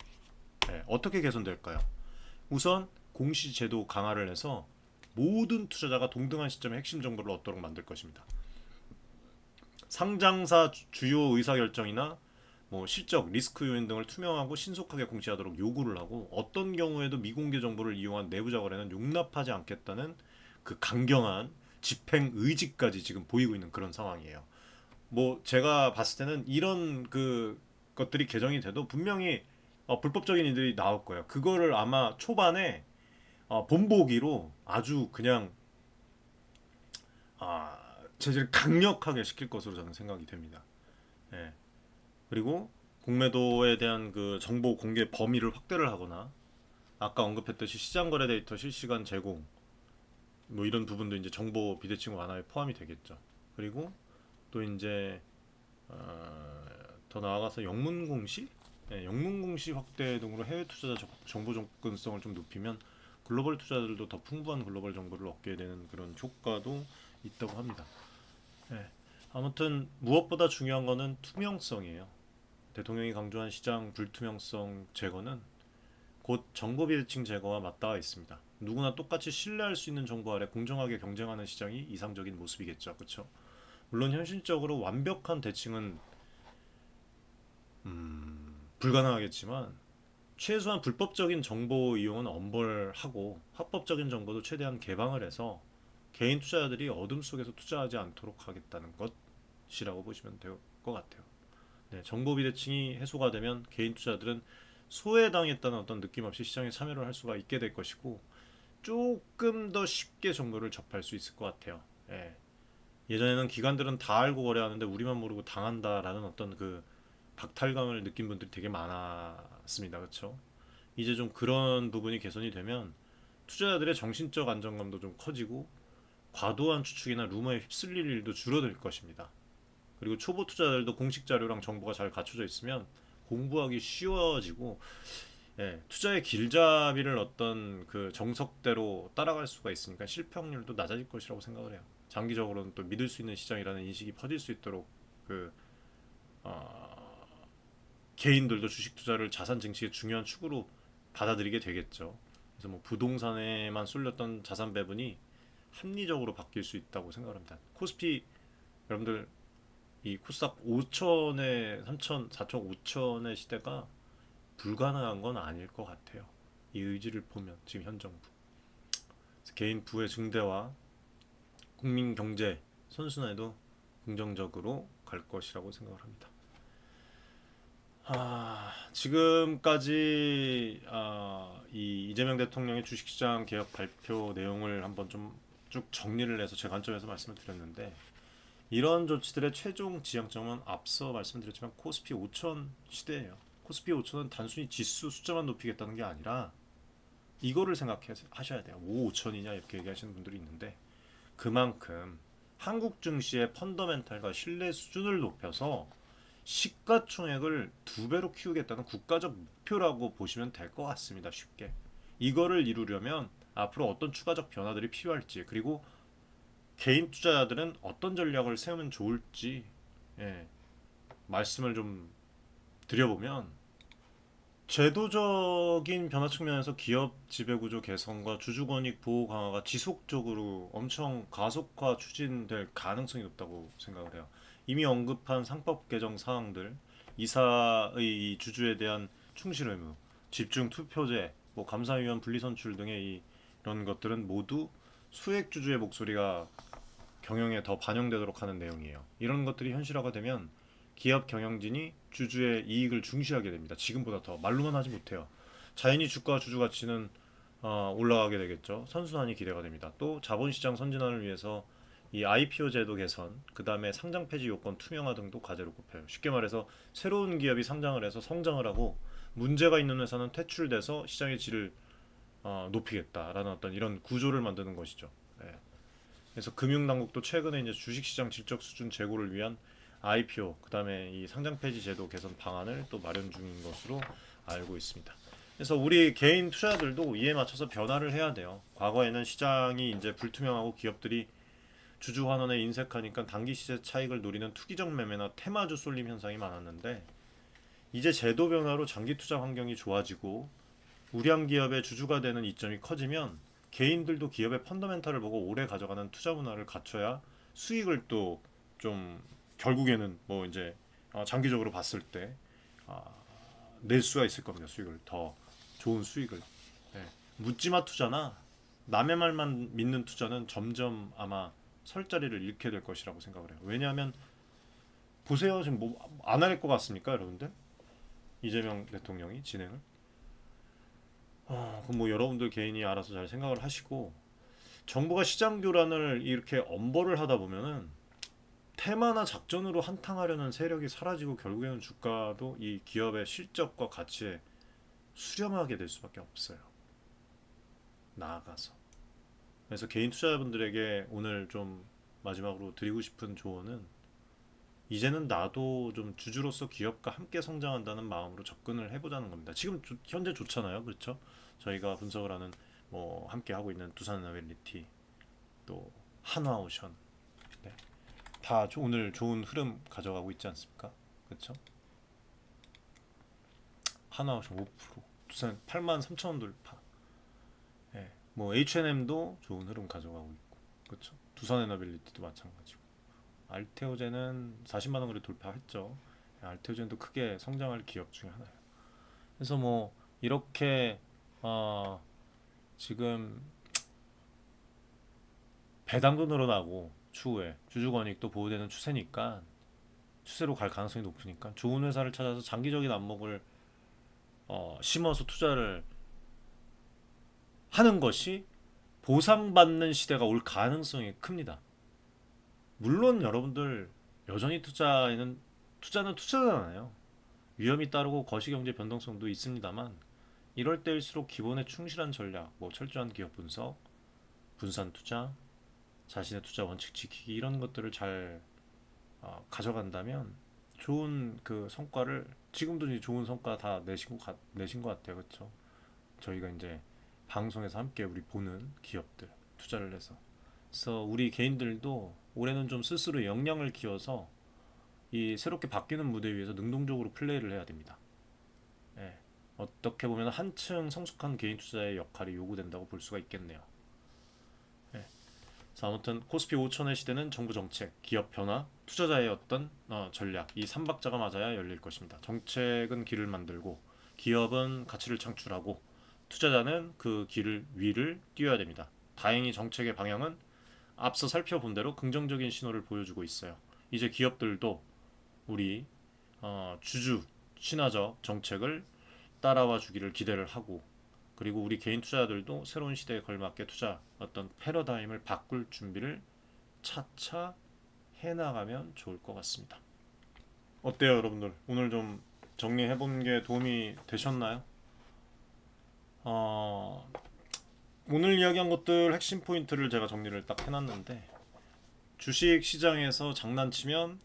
네, 어떻게 개선될까요? 우선 공시제도 강화를 해서 모든 투자자가 동등한 시점에 핵심 정보를 얻도록 만들 것입니다. 상장사 주요 의사결정이나 뭐 실적, 리스크 요인 등을 투명하고 신속하게 공시하도록 요구를 하고 어떤 경우에도 미공개 정보를 이용한 내부자 거래는 용납하지 않겠다는 그 강경한 집행 의지까지 지금 보이고 있는 그런 상황이에요. 뭐 제가 봤을 때는 이런 그 것들이 개정이 돼도 분명히 불법적인 일들이 나올 거예요. 그거를 아마 초반에 본보기로 아주 그냥 제재를 강력하게 시킬 것으로 저는 생각이 됩니다. 예. 그리고 공매도에 대한 그 정보 공개 범위를 확대를 하거나 아까 언급했듯이 시장 거래 데이터 실시간 제공 뭐 이런 부분도 이제 정보 비대칭 완화에 포함이 되겠죠. 그리고 또 이제 더 나아가서 영문 공시, 영문 공시 확대 등으로 해외 투자자 정보 접근성을 좀 높이면 글로벌 투자들도 더 풍부한 글로벌 정보를 얻게 되는 그런 효과도 있다고 합니다. 예. 아무튼 무엇보다 중요한 거는 투명성이에요. 대통령이 강조한 시장 불투명성 제거는 곧 정보 비대칭 제거와 맞닿아 있습니다. 누구나 똑같이 신뢰할 수 있는 정보 아래 공정하게 경쟁하는 시장이 이상적인 모습이겠죠. 그렇죠? 물론 현실적으로 완벽한 대칭은 불가능하겠지만 최소한 불법적인 정보 이용은 엄벌하고 합법적인 정보도 최대한 개방을 해서 개인 투자자들이 어둠 속에서 투자하지 않도록 하겠다는 것이라고 보시면 될 것 같아요. 네, 정보 비대칭이 해소가 되면 개인 투자들은 소외당했다는 어떤 느낌 없이 시장에 참여를 할 수가 있게 될 것이고 조금 더 쉽게 정보를 접할 수 있을 것 같아요. 예. 예전에는 기관들은 다 알고 거래하는데 우리만 모르고 당한다라는 어떤 그 박탈감을 느낀 분들이 되게 많았습니다. 그렇죠? 이제 좀 그런 부분이 개선이 되면 투자자들의 정신적 안정감도 좀 커지고 과도한 추측이나 루머에 휩쓸릴 일도 줄어들 것입니다. 그리고 초보 투자자들도 공식 자료랑 정보가 잘 갖춰져 있으면 공부하기 쉬워지고 예, 투자의 길잡이를 어떤 그 정석대로 따라갈 수가 있으니까 실패 확률도 낮아질 것이라고 생각을 해요. 장기적으로는 또 믿을 수 있는 시장이라는 인식이 퍼질 수 있도록 그 어, 개인들도 주식 투자를 자산 증식의 중요한 축으로 받아들이게 되겠죠. 그래서 뭐 부동산에만 쏠렸던 자산 배분이 합리적으로 바뀔 수 있다고 생각합니다. 코스피 여러분들 이 코스닥 5천에 3천, 4천, 5천의 시대가 불가능한 건 아닐 것 같아요. 이 의지를 보면 지금 현 정부 개인 부의 증대와 국민 경제 선순환에도 긍정적으로 갈 것이라고 생각을 합니다. 지금까지 이 이재명 대통령의 주식시장 개혁 발표 내용을 한번 좀 쭉 정리를 해서 제 관점에서 말씀을 드렸는데 이런 조치들의 최종 지향점은 앞서 말씀드렸지만 코스피 5천 시대예요. 코스피 5천은 단순히 지수 숫자만 높이겠다는 게 아니라 이거를 생각하셔야 돼요. 5천이냐 이렇게 얘기하시는 분들이 있는데 그만큼 한국 증시의 펀더멘탈과 신뢰 수준을 높여서 시가총액을 2배로 키우겠다는 국가적 목표라고 보시면 될 것 같습니다. 쉽게. 이거를 이루려면 앞으로 어떤 추가적 변화들이 필요할지 그리고 개인 투자자들은 어떤 전략을 세우면 좋을지 예, 말씀을 좀 드려보면 제도적인 변화 측면에서 기업 지배구조 개선과 주주권익 보호 강화가 지속적으로 엄청 가속화 추진될 가능성이 높다고 생각을 해요. 이미 언급한 상법 개정 사항들, 이사의 주주에 대한 충실 의무, 집중 투표제, 뭐 감사위원 분리선출 등의 이런 것들은 모두 수액 주주의 목소리가 경영에 더 반영되도록 하는 내용이에요. 이런 것들이 현실화가 되면 기업 경영진이 주주의 이익을 중시하게 됩니다. 지금보다 더 말로만 하지 못해요. 자연히 주가 주주 가치는 올라가게 되겠죠. 선순환이 기대가 됩니다. 또 자본시장 선진화를 위해서 이 IPO 제도 개선, 그 다음에 상장 폐지 요건 투명화 등도 과제로 꼽혀요. 쉽게 말해서 새로운 기업이 상장을 해서 성장을 하고 문제가 있는 회사는 퇴출돼서 시장의 질을 높이겠다라는 어떤 이런 구조를 만드는 것이죠. 네. 그래서 금융당국도 최근에 이제 주식시장 질적 수준 제고를 위한 IPO, 그다음에 이 상장 폐지 제도 개선 방안을 또 마련 중인 것으로 알고 있습니다. 그래서 우리 개인 투자들도 이에 맞춰서 변화를 해야 돼요. 과거에는 시장이 이제 불투명하고 기업들이 주주 환원에 인색하니까 단기 시세 차익을 노리는 투기적 매매나 테마주 쏠림 현상이 많았는데 이제 제도 변화로 장기 투자 환경이 좋아지고 우량 기업의 주주가 되는 이점이 커지면 개인들도 기업의 펀더멘탈을 보고 오래 가져가는 투자 문화를 갖춰야 수익을 또 좀 결국에는 뭐 이제 장기적으로 봤을 때 낼 수가 있을 겁니다. 수익을 더 좋은 수익을. 네. 묻지마 투자나 남의 말만 믿는 투자는 점점 아마 설 자리를 잃게 될 것이라고 생각을 해요. 왜냐하면 보세요. 지금 뭐 안 할 것 같습니까, 여러분들? 이재명 대통령이 진행을. 그럼 뭐 여러분들 개인이 알아서 잘 생각을 하시고 정부가 시장 교란을 이렇게 엄벌을 하다 보면은 테마나 작전으로 한탕하려는 세력이 사라지고 결국에는 주가도 이 기업의 실적과 가치에 수렴하게 될 수밖에 없어요. 나아가서. 그래서 개인 투자자분들에게 오늘 좀 마지막으로 드리고 싶은 조언은 이제는 나도 좀 주주로서 기업과 함께 성장한다는 마음으로 접근을 해보자는 겁니다. 지금 현재 좋잖아요, 그렇죠? 저희가 분석을 하는 뭐 함께 하고 있는 두산에너빌리티, 또 한화오션, 네. 다 오늘 좋은 흐름 가져가고 있지 않습니까? 그렇죠? 한화오션 5%, 두산 83,000원 돌파, 예. 뭐 H&M도 좋은 흐름 가져가고 있고, 그렇죠? 두산에너빌리티도 마찬가지고. 알테오젠은 40만 원 그래 돌파했죠. 알테오젠도 크게 성장할 기업 중에 하나예요. 그래서 뭐 이렇게 어 지금 배당도 늘어나고 추후에 주주권익도 보호되는 추세니까 추세로 갈 가능성이 높으니까 좋은 회사를 찾아서 장기적인 안목을 심어서 투자를 하는 것이 보상받는 시대가 올 가능성이 큽니다. 물론 여러분들 여전히 투자는 투자잖아요. 위험이 따르고 거시경제 변동성도 있습니다만 이럴 때일수록 기본에 충실한 전략, 뭐 철저한 기업 분석, 분산 투자, 자신의 투자 원칙 지키기 이런 것들을 잘 가져간다면 좋은 그 성과를 지금도 이제 좋은 성과 다 내신 것 같아요, 그렇죠? 저희가 이제 방송에서 함께 우리 보는 기업들 투자를 해서 그래서 우리 개인들도 올해는 좀 스스로 역량을 키워서 이 새롭게 바뀌는 무대 위에서 능동적으로 플레이를 해야 됩니다. 예. 어떻게 보면 한층 성숙한 개인 투자의 역할이 요구된다고 볼 수가 있겠네요. 예. 자, 아무튼 코스피 5천의 시대는 정부 정책, 기업 변화, 투자자의 어떤 전략 이 삼박자가 맞아야 열릴 것입니다. 정책은 길을 만들고 기업은 가치를 창출하고 투자자는 그 길을 위를 뛰어야 됩니다. 다행히 정책의 방향은 앞서 살펴본 대로 긍정적인 신호를 보여주고 있어요. 이제 기업들도 우리 주주 친화적 정책을 따라와 주기를 기대를 하고 그리고 우리 개인 투자자들도 새로운 시대에 걸맞게 투자 어떤 패러다임을 바꿀 준비를 차차 해나가면 좋을 것 같습니다. 어때요, 여러분들? 오늘 좀 정리해본 게 도움이 되셨나요? 어, 오늘 이야기한 것들 핵심 포인트를 제가 정리를 딱 해놨는데 주식 시장에서 장난치면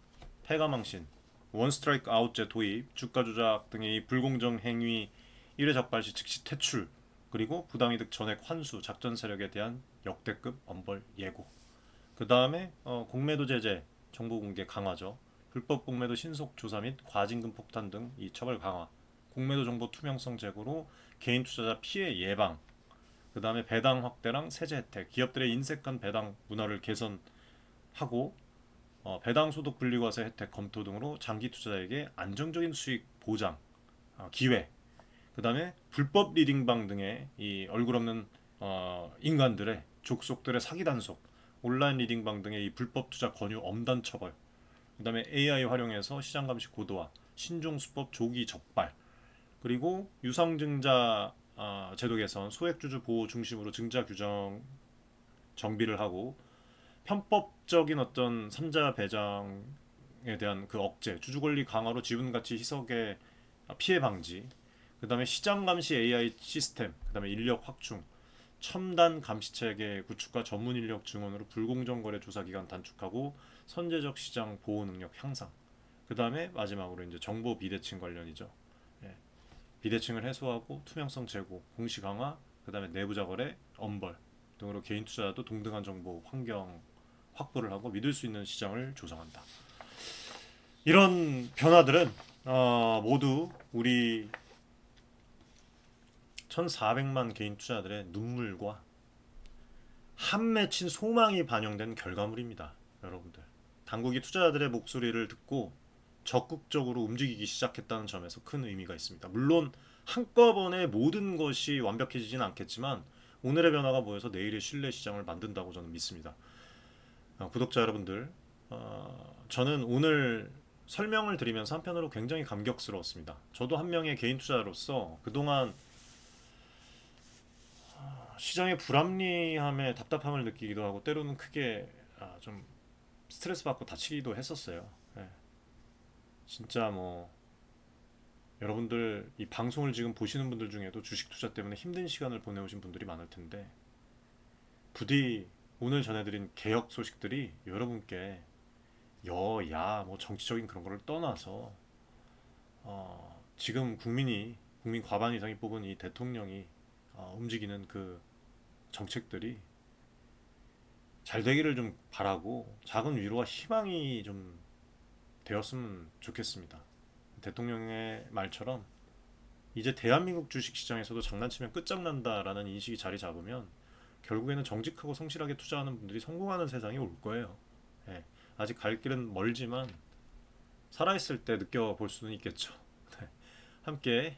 패가망신, 원스트라이크 아웃제 도입, 주가 조작 등의 불공정 행위 1회 적발 시 즉시 퇴출, 그리고 부당이득 전액 환수, 작전 세력에 대한 역대급 엄벌 예고. 그 다음에 공매도 제재, 정보 공개 강화죠. 불법 공매도 신속 조사 및 과징금 폭탄 등 이 처벌 강화, 공매도 정보 투명성 제고로 개인 투자자 피해 예방, 그 다음에 배당 확대랑 세제 혜택, 기업들의 인색한 배당 문화를 개선하고 배당 소득 분리과세 혜택 검토 등으로 장기 투자자에게 안정적인 수익 보장 기회. 그다음에 불법 리딩방 등의 이 얼굴 없는 인간들의 족속들의 사기 단속, 온라인 리딩방 등의 이 불법 투자 권유 엄단 처벌. 그다음에 AI 활용해서 시장 감시 고도화, 신종 수법 조기 적발. 그리고 유상증자 제도 개선, 소액주주 보호 중심으로 증자 규정 정비를 하고 편법적인 어떤 삼자 배당에 대한 그 억제, 주주 권리 강화로 지분 가치 희석의 피해 방지, 그다음에 시장 감시 AI 시스템, 그다음에 인력 확충, 첨단 감시 체계 구축과 전문 인력 증원으로 불공정 거래 조사 기간 단축하고 선제적 시장 보호 능력 향상. 그다음에 마지막으로 이제 정보 비대칭 관련이죠. 예. 비대칭을 해소하고 투명성 제고, 공시 강화, 그다음에 내부자 거래, 엄벌 등으로 개인 투자자도 동등한 정보 환경 확보를 하고 믿을 수 있는 시장을 조성한다. 이런 변화들은 모두 우리 1,400만 개인 투자자들의 눈물과 한 맺힌 소망이 반영된 결과물입니다. 여러분들. 당국이 투자자들의 목소리를 듣고 적극적으로 움직이기 시작했다는 점에서 큰 의미가 있습니다. 물론 한꺼번에 모든 것이 완벽해지진 않겠지만 오늘의 변화가 모여서 내일의 신뢰 시장을 만든다고 저는 믿습니다. 구독자 여러분들, 저는 오늘 설명을 드리면서 한편으로 굉장히 감격스러웠습니다. 저도 한 명의 개인 투자자로서 그동안 시장의 불합리함에 답답함을 느끼기도 하고 때로는 크게 좀 스트레스 받고 다치기도 했었어요. 예. 진짜 뭐 여러분들 이 방송을 지금 보시는 분들 중에도 주식 투자 때문에 힘든 시간을 보내오신 분들이 많을 텐데 부디 오늘 전해드린 개혁 소식들이 여러분께 여야 뭐 정치적인 그런 거를 떠나서 지금 국민 과반 이상이 뽑은 이 대통령이 움직이는 그 정책들이 잘 되기를 좀 바라고 작은 위로와 희망이 좀 되었으면 좋겠습니다. 대통령의 말처럼 이제 대한민국 주식시장에서도 장난치면 끝장난다라는 인식이 자리 잡으면 결국에는 정직하고 성실하게 투자하는 분들이 성공하는 세상이 올 거예요. 예. 아직 갈 길은 멀지만 살아있을 때 느껴볼 수는 있겠죠. 네. 함께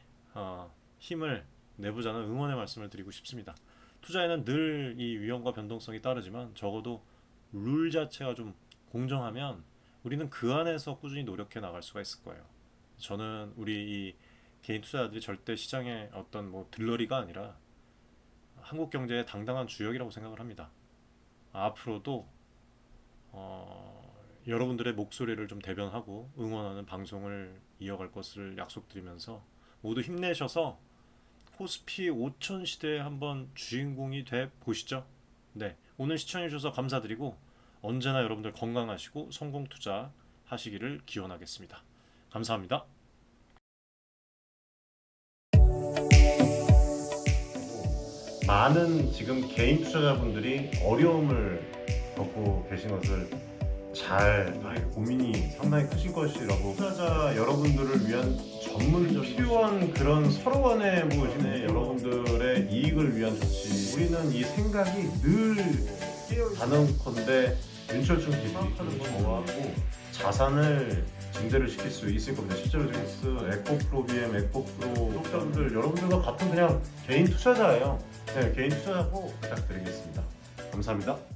힘을 내보자는 응원의 말씀을 드리고 싶습니다. 투자에는 늘 이 위험과 변동성이 따르지만 적어도 룰 자체가 좀 공정하면 우리는 그 안에서 꾸준히 노력해 나갈 수가 있을 거예요. 저는 우리 이 개인 투자자들이 절대 시장의 어떤 뭐 들러리가 아니라 한국 경제의 당당한 주역이라고 생각을 합니다. 앞으로도 여러분들의 목소리를 좀 대변하고 응원하는 방송을 이어갈 것을 약속드리면서 모두 힘내셔서 코스피 5천 시대에 한번 주인공이 돼 보시죠. 네, 오늘 시청해 주셔서 감사드리고 언제나 여러분들 건강하시고 성공 투자 하시기를 기원하겠습니다. 감사합니다. 많은 지금 개인 투자자분들이 어려움을 겪고 계신 것을 잘 고민이 상당히 크실 것이라고, 투자자 여러분들을 위한 전문적인 필요한 그런 서로 간의 뭐 여러분들의 이익을 위한 조치, 우리는 이 생각이 늘 단언컨대 윤철중 기술하는 저하고 자산을 증대를 시킬 수 있을 겁니다. 실제로 지금 에코프로 BM, 에코프로 구독자분들 여러분들과 같은 그냥 개인 투자자예요. 네, 개인 투자자고 부탁드리겠습니다. 감사합니다.